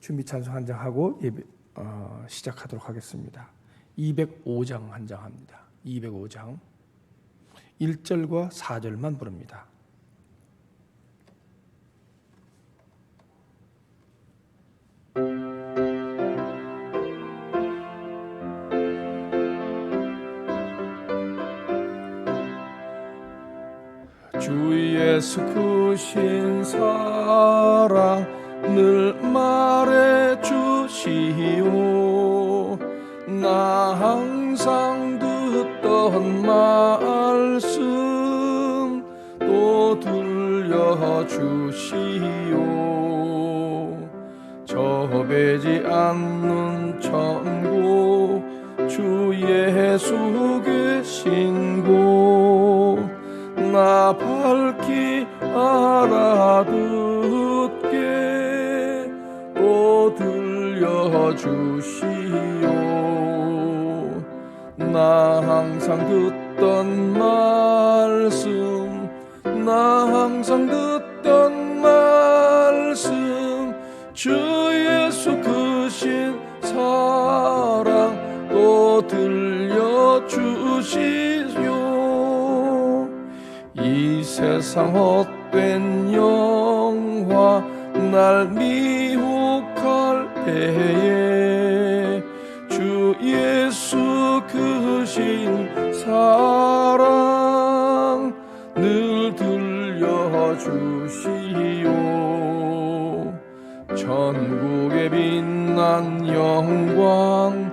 준비 찬송 한 장 하고 시작하도록 하겠습니다. 205장 한 장 합니다. 205장 1절과 4절만 부릅니다. 주 예수 크신 사랑 늘 말해 주시오. 나 항상 듣던 말씀 또 들려주시오. 저배지 않는 천국 주 예수 계신 곳 나 밝히 알아듣게 또 들려주시오. 나 항상 듣던 말씀 나 항상 듣던 말씀 주 예수 크신 사랑 또 들려주시오. 이 세상 헛된 영화 날 미혹할 때에 주 예수 크신 사랑 늘 들려주시오. 천국의 빛난 영광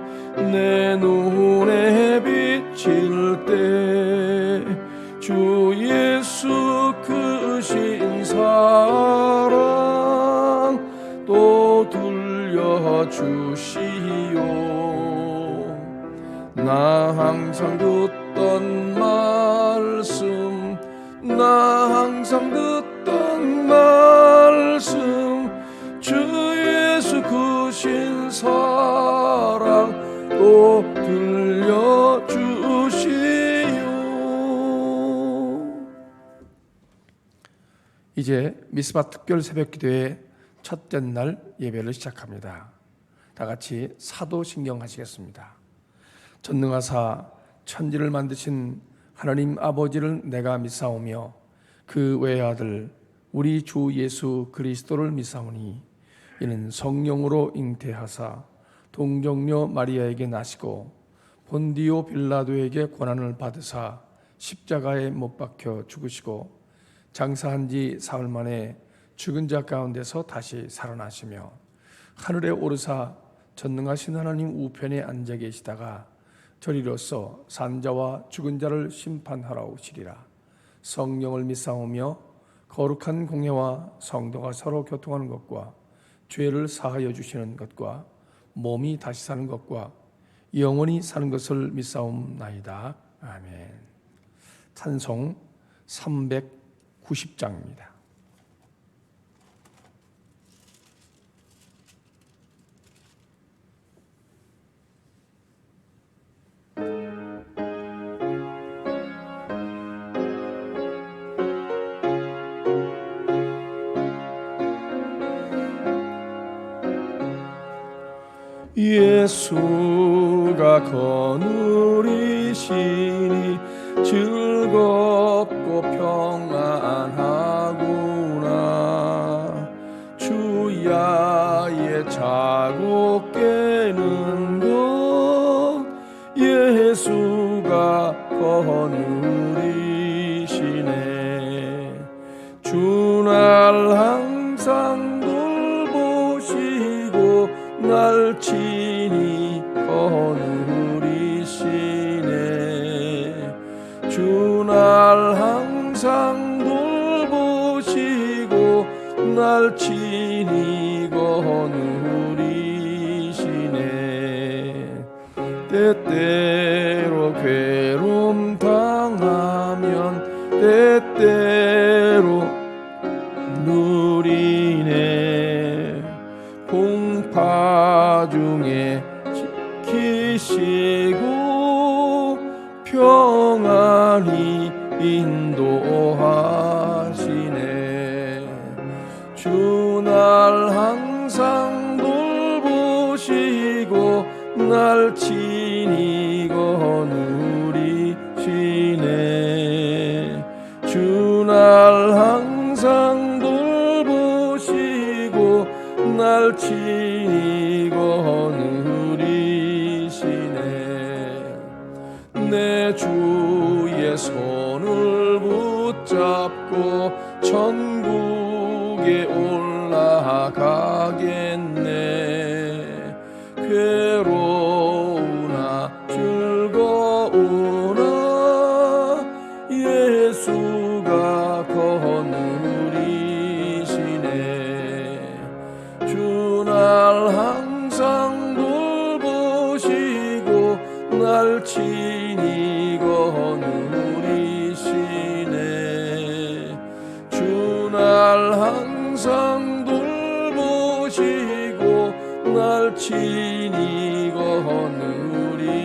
내 눈에 비칠 때 주 예수 크신 사랑 또 들려주시오. 나 항상 듣던 말씀 나 항상 듣던 말씀 주 예수 크신 사랑 또 들려주시오. 이제 미스바 특별 새벽기도의 첫째 날 예배를 시작합니다. 다 같이 사도신경 하시겠습니다. 전능하사 천지를 만드신 하나님 아버지를 내가 믿사오며 그 외아들 우리 주 예수 그리스도를 믿사오니 이는 성령으로 잉태하사 동정녀 마리아에게 나시고 본디오 빌라도에게 고난을 받으사 십자가에 못 박혀 죽으시고 장사한 지 사흘 만에 죽은 자 가운데서 다시 살아나시며 하늘에 오르사 전능하신 하나님 우편에 앉아 계시다가 저리로서 산자와 죽은 자를 심판하러 오시리라. 성령을 믿사오며 거룩한 공예와 성도가 서로 교통하는 것과 죄를 사하여 주시는 것과 몸이 다시 사는 것과 영원히 사는 것을 믿사옵나이다. 아멘. 찬송 390장입니다. 예수가 거느리시니 즐겁고 평안하구나. 주야의 자고 깨는 것 예수가 거느리시네. 주날 항상 돌보시고 날 친히 거느리시네. 주날 항상 돌보시고 날 친히 거느리시네. 때때로 괴로움 당하면 때때로 누리네. 공파 중에 지키시고 평안히 인도하시네. 주날 항상 돌 날 지니고 누리시네. 주 날 항상 돌보시고 날 지니고 누리시네. 내 주의 손을 붙잡고 천국에 올라가겠네. 괴로우나 즐거우나 예수가 거느리시네. 주 날 항상 돌보시고 날 지니고 누리시네. 주 날 항상 돌보시고 날 지니고 누리시네.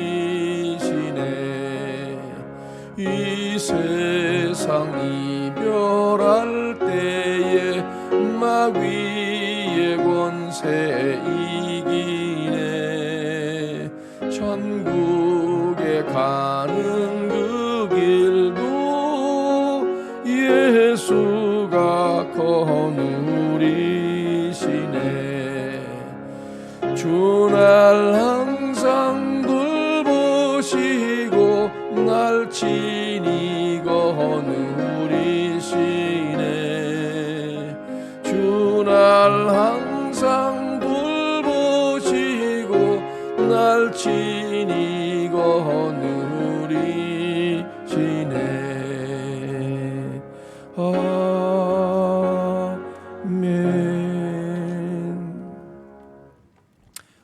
이 세상 이별할 때에 마귀의 권세 이기네. 천국에 가는 그 길도 예수가 거느리시네. 주 날 항상 돌보시고 날 지니고 누리시네. 주 날 항상 돌보시고 날 지니고 누리시네. 아멘.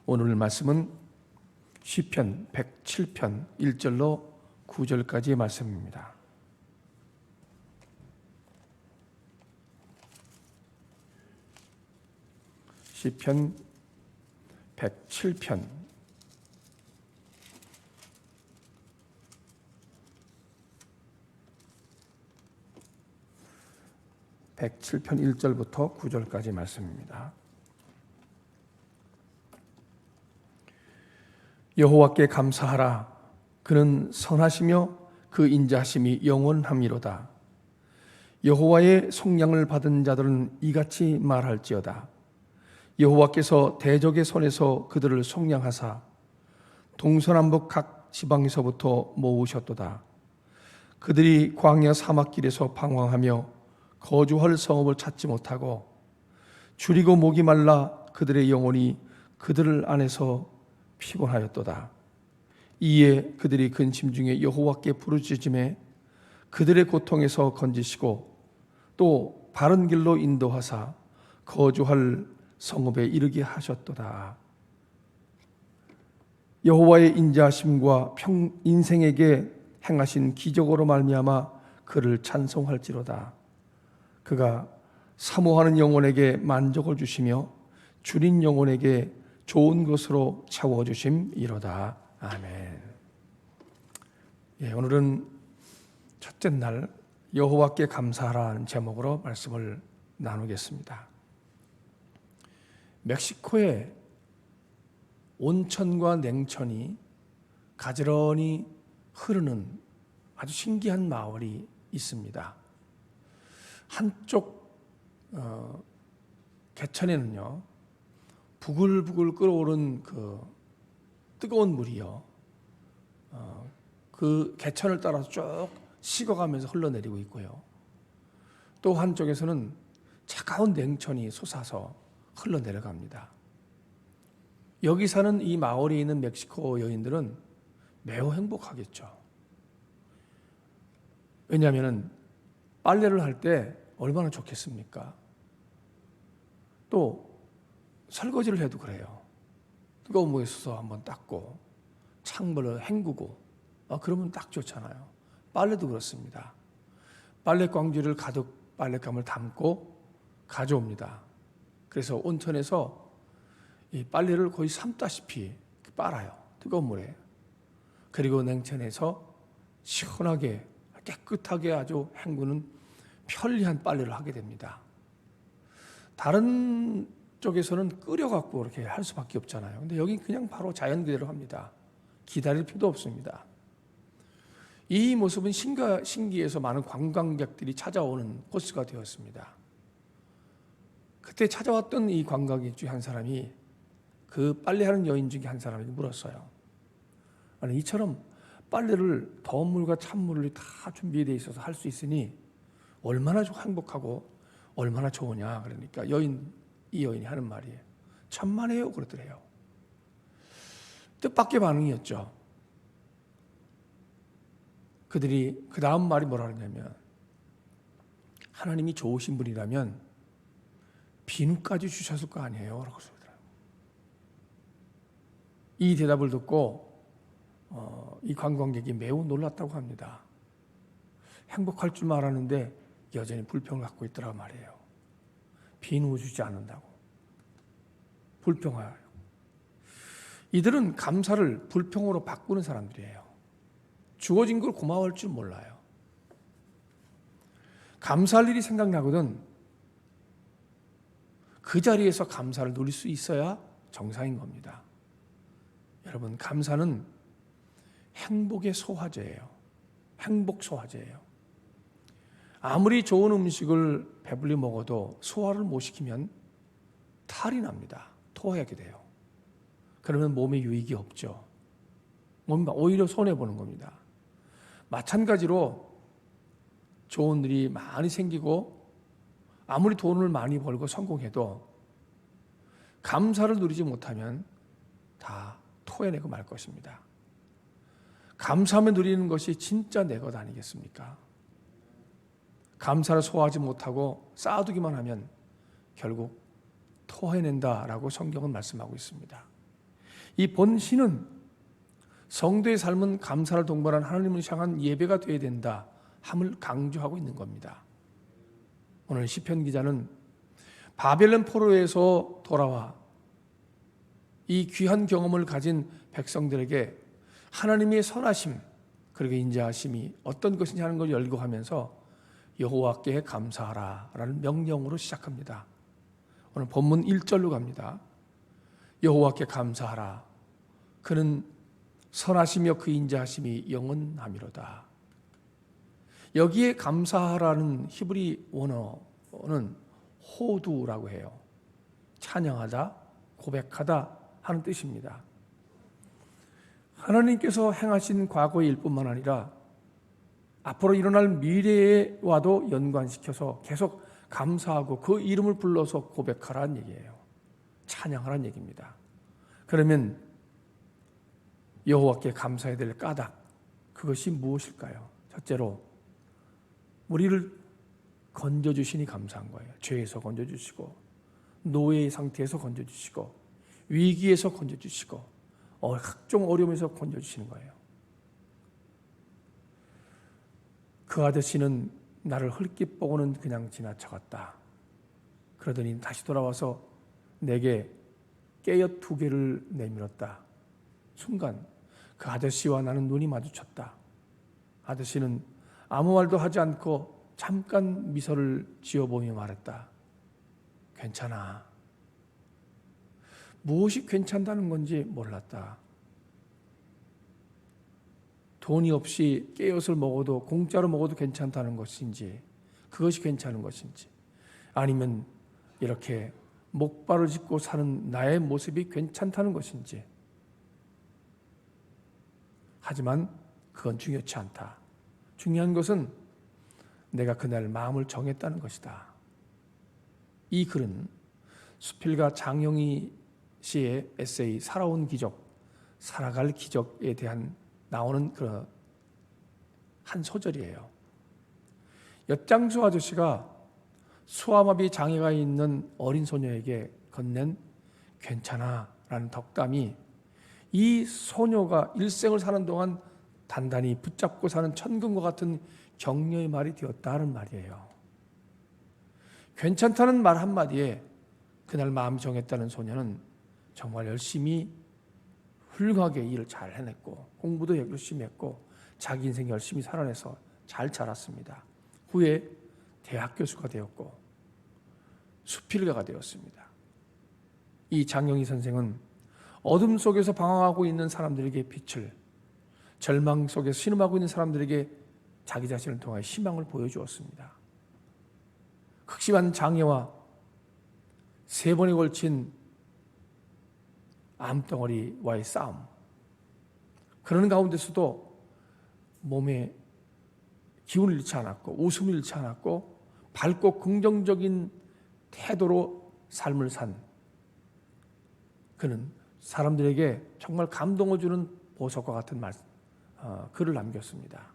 오늘 말씀은 시편 107편 1절로 9절까지의 말씀입니다. 시편 107편 107편 1절부터 9절까지 말씀입니다. 여호와께 감사하라. 그는 선하시며 그 인자하심이 영원함이로다. 여호와의 속량을 받은 자들은 이같이 말할지어다. 여호와께서 대적의 손에서 그들을 속량하사 동서남북 각 지방에서부터 모으셨도다. 그들이 광야 사막길에서 방황하며 거주할 성읍을 찾지 못하고 줄이고 목이 말라 그들의 영혼이 그들 안에서 피곤하였도다. 이에 그들이 근심 중에 여호와께 부르짖음에 그들의 고통에서 건지시고 또 바른 길로 인도하사 거주할 성읍에 이르게 하셨도다. 여호와의 인자하심과 인생에게 행하신 기적으로 말미암아 그를 찬송할지로다. 그가 사모하는 영혼에게 만족을 주시며 줄인 영혼에게 좋은 것으로 채워주심이로다. 아멘. 오늘은 첫째 날 여호와께 감사하라는 제목으로 말씀을 나누겠습니다. 멕시코에 온천과 냉천이 가지런히 흐르는 아주 신기한 마을이 있습니다. 한쪽 개천에는요 부글부글 끓어오른 그 뜨거운 물이요 그 개천을 따라서 쭉 식어가면서 흘러내리고 있고요, 또 한쪽에서는 차가운 냉천이 솟아서 흘러내려갑니다. 여기 사는 이 마을에 있는 멕시코 여인들은 매우 행복하겠죠. 왜냐하면 빨래를 할 때 얼마나 좋겠습니까? 또 설거지를 해도 그래요. 뜨거운 물에 서서 한번 닦고 찬물을 헹구고 그러면 딱 좋잖아요. 빨래도 그렇습니다. 빨래 꽝지를 가득 빨랫감을 담고 가져옵니다. 그래서 온천에서 이 빨래를 거의 삶다시피 빨아요. 뜨거운 물에. 그리고 냉천에서 시원하게 깨끗하게 아주 헹구는 편리한 빨래를 하게 됩니다. 다른 저쪽에서는 끓여갖고 이렇게 할 수밖에 없잖아요. 근데 여긴 그냥 바로 자연 그대로 합니다. 기다릴 필요도 없습니다. 이 모습은 신기해서 많은 관광객들이 찾아오는 코스가 되었습니다. 그때 찾아왔던 이 관광객 중에 한 사람이 그 빨래하는 여인 중에 한 사람에게 물었어요. 아니, 이처럼 빨래를 더운 물과 찬물을 다 준비되어 있어서 할 수 있으니 얼마나 행복하고 얼마나 좋으냐. 그러니까 이 여인이 하는 말이에요. 천만에요 그러더래요. 뜻밖의 반응이었죠. 그들이 그 다음 말이 뭐라 그러냐면, 하나님이 좋으신 분이라면 비누까지 주셨을 거 아니에요 라고 그러더라고요. 이 대답을 듣고 이 관광객이 매우 놀랐다고 합니다. 행복할 줄만 알았는데 여전히 불평을 갖고 있더라 말이에요. 비누 주지 않는다고 불평하여. 이들은 감사를 불평으로 바꾸는 사람들이에요. 주어진 걸 고마워할 줄 몰라요. 감사할 일이 생각나거든 그 자리에서 감사를 누릴 수 있어야 정상인 겁니다. 여러분, 감사는 행복의 소화제예요. 행복 소화제예요. 아무리 좋은 음식을 배불리 먹어도 소화를 못 시키면 탈이 납니다. 토하게 돼요. 그러면 몸에 유익이 없죠. 몸이 오히려 손해보는 겁니다. 마찬가지로 좋은 일이 많이 생기고 아무리 돈을 많이 벌고 성공해도 감사를 누리지 못하면 다 토해내고 말 것입니다. 감사하며 누리는 것이 진짜 내 것 아니겠습니까? 감사를 소화하지 못하고 쌓아두기만 하면 결국 토해낸다라고 성경은 말씀하고 있습니다. 이 본신은 성도의 삶은 감사를 동반한 하나님을 향한 예배가 되어야 된다 함을 강조하고 있는 겁니다. 오늘 시편 기자는 바벨론 포로에서 돌아와 이 귀한 경험을 가진 백성들에게 하나님의 선하심 그리고 인자하심이 어떤 것인지 하는 걸 열거하면서 여호와께 감사하라 라는 명령으로 시작합니다. 오늘 본문 1절로 갑니다. 여호와께 감사하라. 그는 선하시며 그 인자하심이 영원하미로다. 여기에 감사하라는 히브리 원어는 호두라고 해요. 찬양하다, 고백하다 하는 뜻입니다. 하나님께서 행하신 과거의 일뿐만 아니라 앞으로 일어날 미래와도 연관시켜서 계속 감사하고 그 이름을 불러서 고백하라는 얘기예요. 찬양하라는 얘기입니다. 그러면 여호와께 감사해야 될 까닭, 그것이 무엇일까요? 첫째로 우리를 건져주시니 감사한 거예요. 죄에서 건져주시고 노예의 상태에서 건져주시고 위기에서 건져주시고 각종 어려움에서 건져주시는 거예요. 그 아저씨는 나를 흘낏 보고는 그냥 지나쳐갔다. 그러더니 다시 돌아와서 내게 깨엿 2개를 내밀었다. 순간 그 아저씨와 나는 눈이 마주쳤다. 아저씨는 아무 말도 하지 않고 잠깐 미소를 지어보며 말했다. 괜찮아. 무엇이 괜찮다는 건지 몰랐다. 돈이 없이 깨엿을 먹어도 공짜로 먹어도 괜찮다는 것인지 그것이 괜찮은 것인지 아니면 이렇게 목발을 짚고 사는 나의 모습이 괜찮다는 것인지 하지만 그건 중요치 않다. 중요한 것은 내가 그날 마음을 정했다는 것이다. 이 글은 수필가 장영희 씨의 에세이 살아온 기적, 살아갈 기적에 대한 나오는 그런 한 소절이에요. 엿장수 아저씨가 소아마비 장애가 있는 어린 소녀에게 건넨 괜찮아 라는 덕담이 이 소녀가 일생을 사는 동안 단단히 붙잡고 사는 천금과 같은 격려의 말이 되었다는 말이에요. 괜찮다는 말 한마디에 그날 마음 정했다는 소녀는 정말 열심히 훌륭하게 일을 잘 해냈고 공부도 열심히 했고 자기 인생 열심히 살아내서 잘 자랐습니다. 후에 대학 교수가 되었고 수필가가 되었습니다. 이 장영희 선생은 어둠 속에서 방황하고 있는 사람들에게 빛을, 절망 속에서 신음하고 있는 사람들에게 자기 자신을 통하여 희망을 보여주었습니다. 극심한 장애와 3번에 걸친 암덩어리와의 싸움, 그러는 가운데서도 몸에 기운을 잃지 않았고 웃음을 잃지 않았고 밝고 긍정적인 태도로 삶을 산 그는 사람들에게 정말 감동을 주는 보석과 같은 글을 남겼습니다.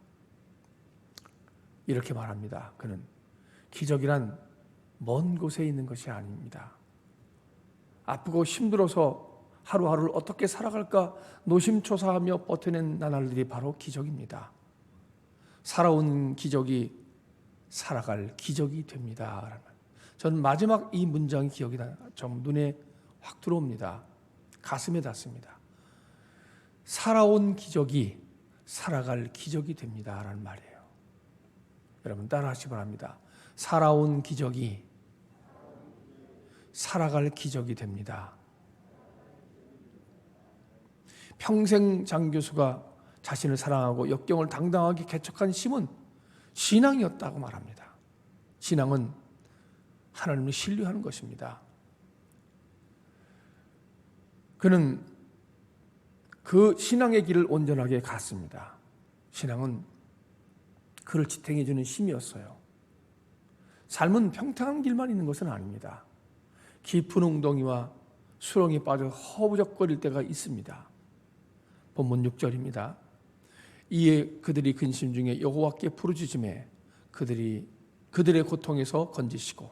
이렇게 말합니다. 그는 기적이란 먼 곳에 있는 것이 아닙니다. 아프고 힘들어서 하루하루를 어떻게 살아갈까 노심초사하며 버텨낸 나날들이 바로 기적입니다. 살아온 기적이 살아갈 기적이 됩니다. 저는 마지막 이 문장이 기억이 좀 눈에 확 들어옵니다. 가슴에 닿습니다. 살아온 기적이 살아갈 기적이 됩니다 라는 말이에요. 여러분 따라하시기 바랍니다. 살아온 기적이 살아갈 기적이 됩니다. 평생 장 교수가 자신을 사랑하고 역경을 당당하게 개척한 힘은 신앙이었다고 말합니다. 신앙은 하나님을 신뢰하는 것입니다. 그는 그 신앙의 길을 온전하게 갔습니다. 신앙은 그를 지탱해 주는 힘이었어요. 삶은 평탄한 길만 있는 것은 아닙니다. 깊은 웅덩이와 수렁이 빠져 허우적거릴 때가 있습니다. 본문 6절입니다. 이에 그들이 근심 중에 여호와께 부르짖음에 그들의 고통에서 건지시고,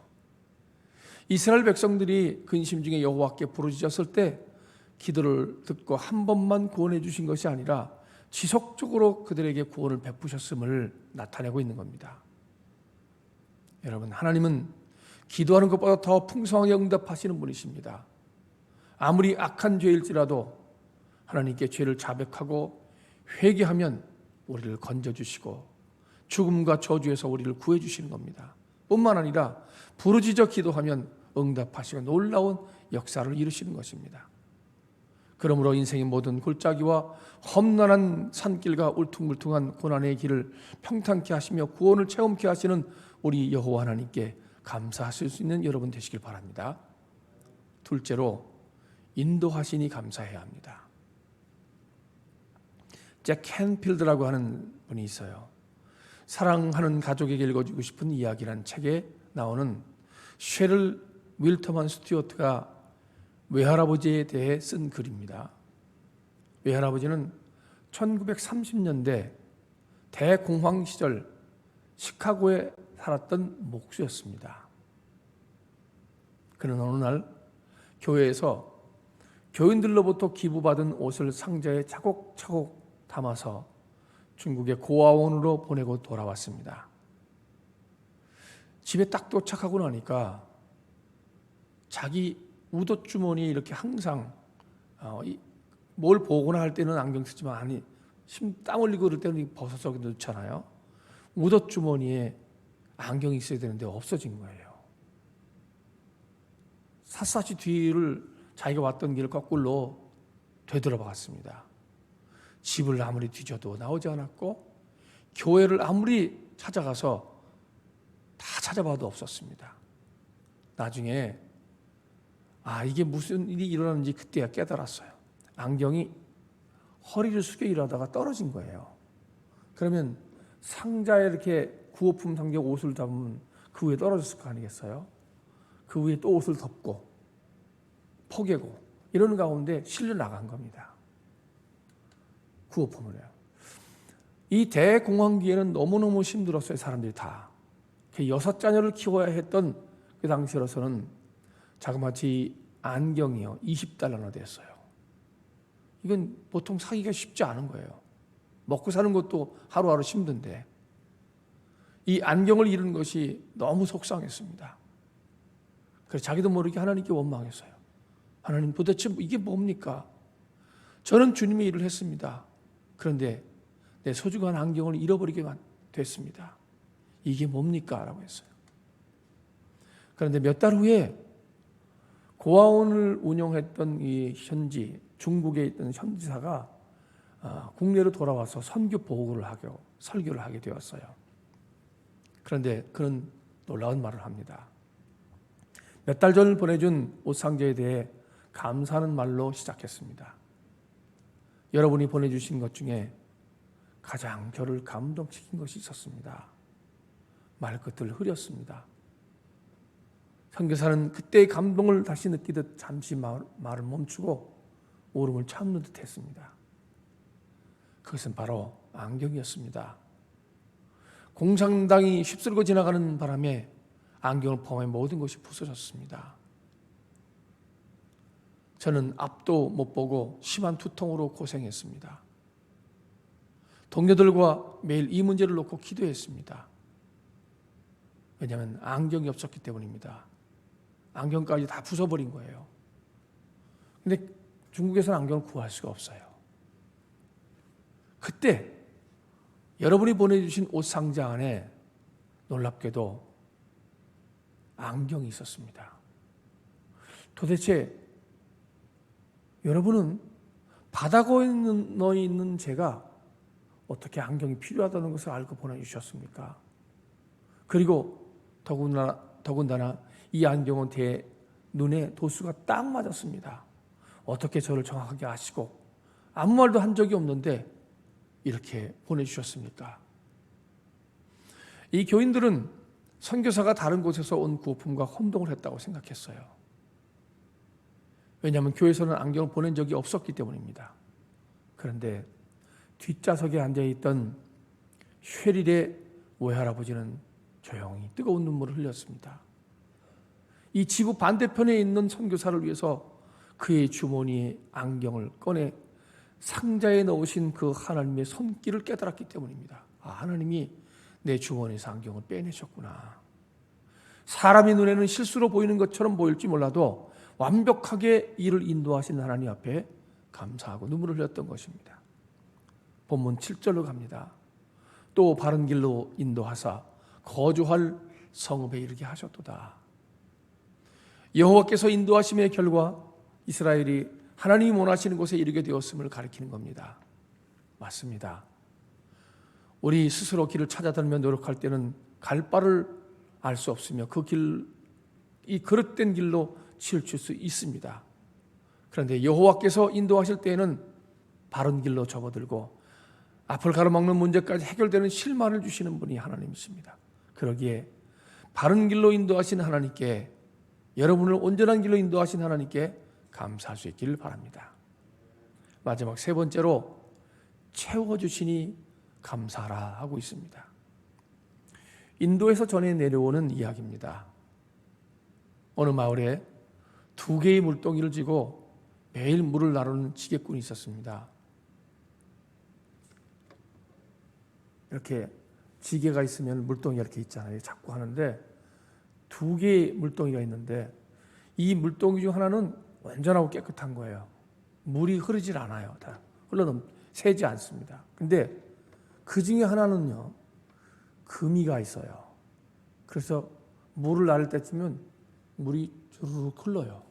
이스라엘 백성들이 근심 중에 여호와께 부르짖었을 때 기도를 듣고 한 번만 구원해 주신 것이 아니라 지속적으로 그들에게 구원을 베푸셨음을 나타내고 있는 겁니다. 여러분, 하나님은 기도하는 것보다 더 풍성하게 응답하시는 분이십니다. 아무리 악한 죄일지라도 하나님께 죄를 자백하고 회개하면 우리를 건져주시고 죽음과 저주에서 우리를 구해주시는 겁니다. 뿐만 아니라 부르짖어 기도하면 응답하시고 놀라운 역사를 이루시는 것입니다. 그러므로 인생의 모든 골짜기와 험난한 산길과 울퉁불퉁한 고난의 길을 평탄케 하시며 구원을 체험케 하시는 우리 여호와 하나님께 감사하실 수 있는 여러분 되시길 바랍니다. 둘째로 인도하시니 감사해야 합니다. 잭 캔필드라고 하는 분이 있어요. 사랑하는 가족에게 읽어주고 싶은 이야기란 책에 나오는 셰를 윌터만 스튜어트가 외할아버지에 대해 쓴 글입니다. 외할아버지는 1930년대 대공황 시절 시카고에 살았던 목수였습니다. 그는 어느 날 교회에서 교인들로부터 기부받은 옷을 상자에 차곡차곡 담아서 중국의 고아원으로 보내고 돌아왔습니다. 집에 딱 도착하고 나니까 자기 웃옷주머니에 이렇게 항상 뭘 보거나 할 때는 안경 쓰지만 땀 흘리고 그럴 때는 벗어서 넣잖아요. 웃옷주머니에 안경이 있어야 되는데 없어진 거예요. 샅샅이 뒤를 자기가 왔던 길을 거꾸로 되돌아봤습니다. 집을 아무리 뒤져도 나오지 않았고 교회를 아무리 찾아가서 다 찾아봐도 없었습니다. 나중에 이게 무슨 일이 일어났는지 그때야 깨달았어요. 안경이 허리를 숙여 일하다가 떨어진 거예요. 그러면 상자에 이렇게 구호품 상자 옷을 담으면 그 위에 떨어졌을 거 아니겠어요? 그 위에 또 옷을 덮고 포개고 이러는 가운데 실려 나간 겁니다. 구호품을요. 이 대공황기에는 너무너무 힘들었어요. 사람들이 다. 6자녀를 키워야 했던 그 당시로서는 자그마치 안경이요 20달러나 됐어요. 이건 보통 사기가 쉽지 않은 거예요. 먹고 사는 것도 하루하루 힘든데 이 안경을 잃은 것이 너무 속상했습니다. 그래서 자기도 모르게 하나님께 원망했어요. 하나님, 도대체 이게 뭡니까? 저는 주님의 일을 했습니다. 그런데 내 소중한 안경을 잃어버리게 됐습니다. 이게 뭡니까? 라고 했어요. 그런데 몇 달 후에 고아원을 운영했던 이 현지, 중국에 있던 현지사가 국내로 돌아와서 선교 보고를 하고 설교를 하게 되었어요. 그런데 그는 놀라운 말을 합니다. 몇 달 전 보내준 옷상자에 대해 감사하는 말로 시작했습니다. 여러분이 보내주신 것 중에 가장 저를 감동시킨 것이 있었습니다. 말끝을 흐렸습니다. 선교사는 그때의 감동을 다시 느끼듯 잠시 말을 멈추고 울음을 참는 듯 했습니다. 그것은 바로 안경이었습니다. 공산당이 휩쓸고 지나가는 바람에 안경을 포함해 모든 것이 부서졌습니다. 저는 앞도 못 보고 심한 두통으로 고생했습니다. 동료들과 매일 이 문제를 놓고 기도했습니다. 왜냐하면 안경이 없었기 때문입니다. 안경까지 다 부숴버린 거예요. 근데 중국에서는 안경을 구할 수가 없어요. 그때 여러분이 보내주신 옷 상자 안에 놀랍게도 안경이 있었습니다. 도대체 여러분은 바닥에 넣어 있는 제가 어떻게 안경이 필요하다는 것을 알고 보내주셨습니까? 그리고 더군다나 이 안경은 제 눈에 도수가 딱 맞았습니다. 어떻게 저를 정확하게 아시고 아무 말도 한 적이 없는데 이렇게 보내주셨습니까? 이 교인들은 선교사가 다른 곳에서 온 구호품과 혼동을 했다고 생각했어요. 왜냐하면 교회에서는 안경을 보낸 적이 없었기 때문입니다. 그런데 뒷좌석에 앉아있던 쉐릴의 외할아버지는 조용히 뜨거운 눈물을 흘렸습니다. 이 지구 반대편에 있는 선교사를 위해서 그의 주머니에 안경을 꺼내 상자에 넣으신 그 하나님의 손길을 깨달았기 때문입니다. 하나님이 내 주머니에서 안경을 빼내셨구나. 사람의 눈에는 실수로 보이는 것처럼 보일지 몰라도 완벽하게 이를 인도하신 하나님 앞에 감사하고 눈물을 흘렸던 것입니다. 본문 7절로 갑니다. 또 바른 길로 인도하사 거주할 성읍에 이르게 하셨도다. 여호와께서 인도하심의 결과 이스라엘이 하나님이 원하시는 곳에 이르게 되었음을 가리키는 겁니다. 맞습니다. 우리 스스로 길을 찾아다니며 노력할 때는 갈 바를 알 수 없으며 이 그릇된 길로 치우칠 수 있습니다. 그런데 여호와께서 인도하실 때에는 바른 길로 접어들고 앞을 가로막는 문제까지 해결되는 실마리를 주시는 분이 하나님이십니다. 그러기에 바른 길로 인도하신 하나님께, 여러분을 온전한 길로 인도하신 하나님께 감사할 수 있기를 바랍니다. 마지막 세 번째로 채워주시니 감사하라 하고 있습니다. 인도에서 전해 내려오는 이야기입니다. 어느 마을에 2개의 물동이를 쥐고 매일 물을 나르는 지게꾼이 있었습니다. 이렇게 지게가 있으면 물동이가 이렇게 있잖아요. 자꾸 하는데 2개의 물동이가 있는데 이 물동이 중 하나는 완전하고 깨끗한 거예요. 물이 흐르질 않아요. 다 새지 않습니다. 근데 그 중에 하나는요, 금이가 있어요. 그래서 물을 나를 때쯤은 물이 주르륵 흘러요.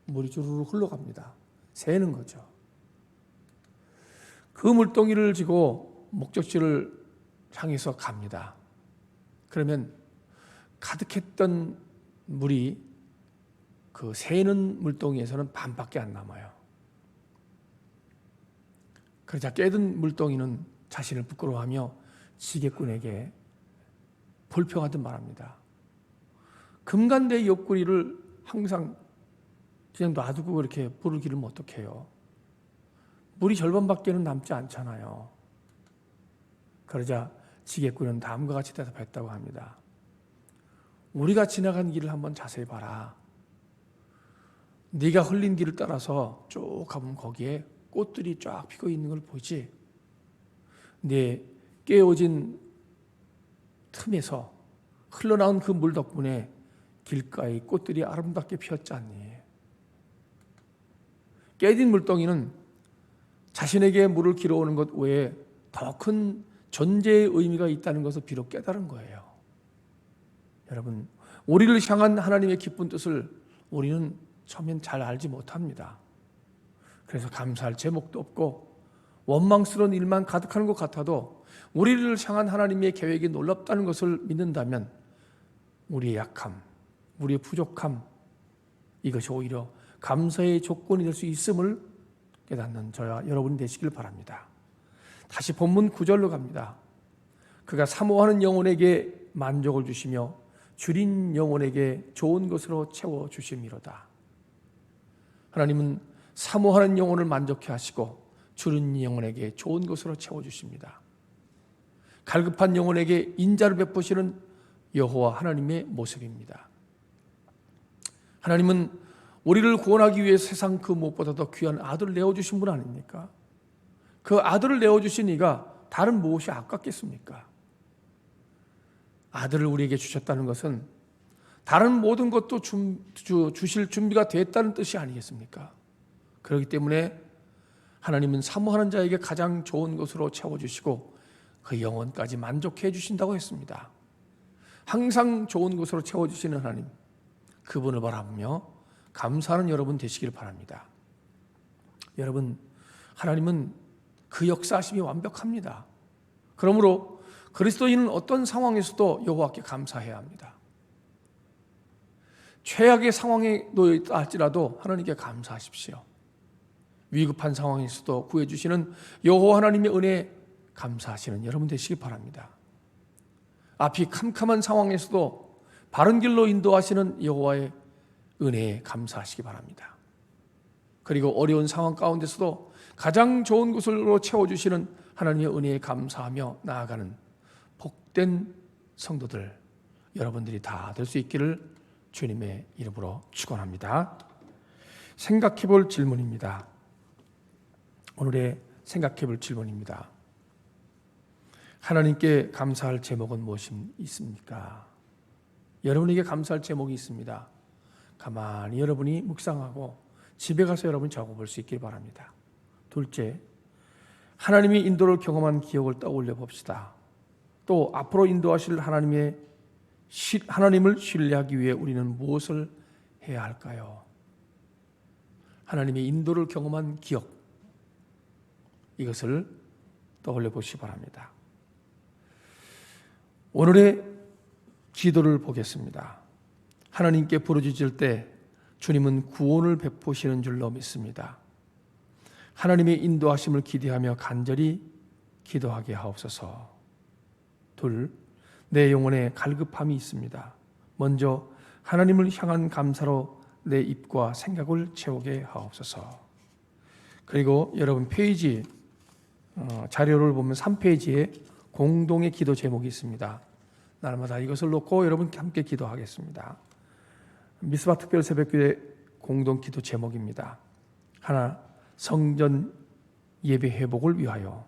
물이 주르륵 흘러갑니다. 새는 거죠. 그 물동이를 쥐고 목적지를 향해서 갑니다. 그러면 가득했던 물이 그 새는 물동이에서는 반밖에 안 남아요. 그러자 깨든 물동이는 자신을 부끄러워하며 지게꾼에게 볼평하듯 말합니다. 금간대 옆구리를 항상 그냥 놔두고 그렇게 불을 기르면 어떡해요? 물이 절반밖에는 남지 않잖아요. 그러자 지게꾼은 다음과 같이 대답했다고 합니다. 우리가 지나간 길을 한번 자세히 봐라. 네가 흘린 길을 따라서 쭉 가보면 거기에 꽃들이 쫙 피고 있는 걸 보지. 네 깨어진 틈에서 흘러나온 그 물 덕분에 길가의 꽃들이 아름답게 피었지 않니? 깨진 물동이는 자신에게 물을 길어오는 것 외에 더 큰 존재의 의미가 있다는 것을 비록 깨달은 거예요. 여러분, 우리를 향한 하나님의 기쁜 뜻을 우리는 처음엔 잘 알지 못합니다. 그래서 감사할 제목도 없고 원망스러운 일만 가득하는 것 같아도 우리를 향한 하나님의 계획이 놀랍다는 것을 믿는다면 우리의 약함, 우리의 부족함, 이것이 오히려 감사의 조건이 될 수 있음을 깨닫는 저와 여러분이 되시길 바랍니다. 다시 본문 9절로 갑니다. 그가 사모하는 영혼에게 만족을 주시며 줄인 영혼에게 좋은 것으로 채워주심이로다. 하나님은 사모하는 영혼을 만족해 하시고 줄인 영혼에게 좋은 것으로 채워주십니다. 갈급한 영혼에게 인자를 베푸시는 여호와 하나님의 모습입니다. 하나님은 우리를 구원하기 위해 세상 그 무엇보다도 귀한 아들을 내어주신 분 아닙니까? 그 아들을 내어주신 이가 다른 무엇이 아깝겠습니까? 아들을 우리에게 주셨다는 것은 다른 모든 것도 주실 준비가 됐다는 뜻이 아니겠습니까? 그렇기 때문에 하나님은 사모하는 자에게 가장 좋은 것으로 채워주시고 그 영혼까지 만족해 주신다고 했습니다. 항상 좋은 것으로 채워주시는 하나님, 그분을 바라보며 감사하는 여러분 되시길 바랍니다. 여러분, 하나님은 그 역사하심이 완벽합니다. 그러므로 그리스도인은 어떤 상황에서도 여호와께 감사해야 합니다. 최악의 상황에 놓였다 할지라도 하나님께 감사하십시오. 위급한 상황에서도 구해주시는 여호와 하나님의 은혜에 감사하시는 여러분 되시기 바랍니다. 앞이 캄캄한 상황에서도 바른 길로 인도하시는 여호와의 은혜에 감사하시기 바랍니다. 그리고 어려운 상황 가운데서도 가장 좋은 것으로 채워주시는 하나님의 은혜에 감사하며 나아가는 복된 성도들 여러분들이 다 될 수 있기를 주님의 이름으로 축원합니다. 생각해 볼 질문입니다. 오늘의 생각해 볼 질문입니다. 하나님께 감사할 제목은 무엇이 있습니까? 여러분에게 감사할 제목이 있습니다. 가만히 여러분이 묵상하고 집에 가서 여러분 적어볼 수 있길 바랍니다. 둘째, 하나님이 인도를 경험한 기억을 떠올려 봅시다. 또 앞으로 인도하실 하나님을 신뢰하기 위해 우리는 무엇을 해야 할까요? 하나님의 인도를 경험한 기억, 이것을 떠올려 보시기 바랍니다. 오늘의 기도를 보겠습니다. 하나님께 부르짖을 때 주님은 구원을 베푸시는 줄로 믿습니다. 하나님의 인도하심을 기대하며 간절히 기도하게 하옵소서. 둘, 내 영혼에 갈급함이 있습니다. 먼저 하나님을 향한 감사로 내 입과 생각을 채우게 하옵소서. 그리고 여러분 페이지 자료를 보면 3페이지에 공동의 기도 제목이 있습니다. 날마다 이것을 놓고 여러분 함께 기도하겠습니다. 미스바 특별 새벽교회 공동 기도 제목입니다. 하나, 성전 예배 회복을 위하여.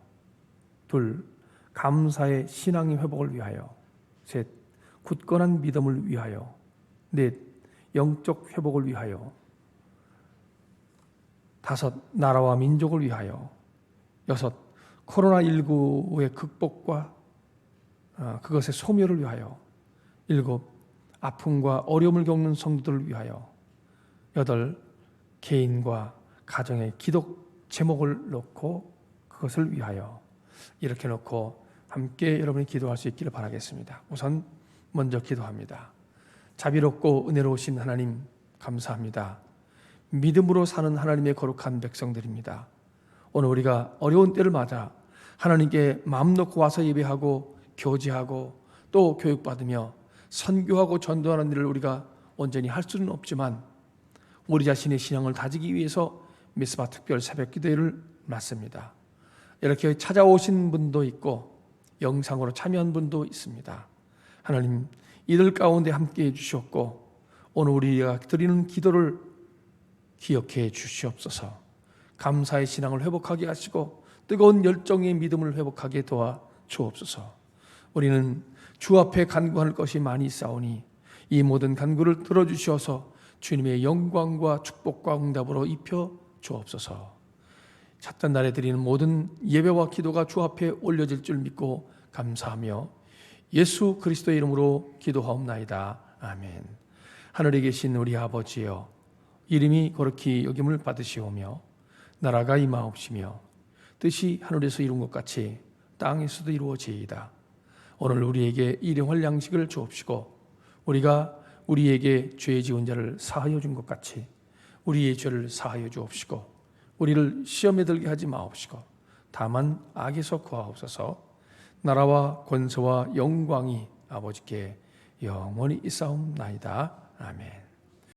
둘, 감사의 신앙의 회복을 위하여. 셋, 굳건한 믿음을 위하여. 넷, 영적 회복을 위하여. 다섯, 나라와 민족을 위하여. 여섯, 코로나19의 극복과 그것의 소멸을 위하여. 일곱, 아픔과 어려움을 겪는 성도들을 위하여. 여덟, 개인과 가정의 기도 제목을 놓고 그것을 위하여. 이렇게 놓고 함께 여러분이 기도할 수 있기를 바라겠습니다. 우선 먼저 기도합니다. 자비롭고 은혜로우신 하나님 감사합니다. 믿음으로 사는 하나님의 거룩한 백성들입니다. 오늘 우리가 어려운 때를 맞아 하나님께 마음 놓고 와서 예배하고 교제하고 또 교육받으며 선교하고 전도하는 일을 우리가 온전히 할 수는 없지만 우리 자신의 신앙을 다지기 위해서 미스바 특별 새벽 기도회를 맞습니다. 이렇게 찾아오신 분도 있고 영상으로 참여한 분도 있습니다. 하나님, 이들 가운데 함께해 주셨고 오늘 우리가 드리는 기도를 기억해 주시옵소서. 감사의 신앙을 회복하게 하시고 뜨거운 열정의 믿음을 회복하게 도와 주옵소서. 우리는 주 앞에 간구할 것이 많이 있사오니 이 모든 간구를 들어주셔서 주님의 영광과 축복과 응답으로 입혀 주옵소서. 찾던 날에 드리는 모든 예배와 기도가 주 앞에 올려질 줄 믿고 감사하며 예수 그리스도의 이름으로 기도하옵나이다. 아멘. 하늘에 계신 우리 아버지여, 이름이 거룩히 여김을 받으시오며 나라가 임하옵시며 뜻이 하늘에서 이룬 것 같이 땅에서도 이루어지이다. 오늘 우리에게 일용할 양식을 주옵시고 우리가 우리에게 죄 지은 자를 사하여 준 것 같이 우리의 죄를 사하여 주옵시고 우리를 시험에 들게 하지 마옵시고 다만 악에서 구하옵소서. 나라와 권세와 영광이 아버지께 영원히 있사옵나이다. 아멘.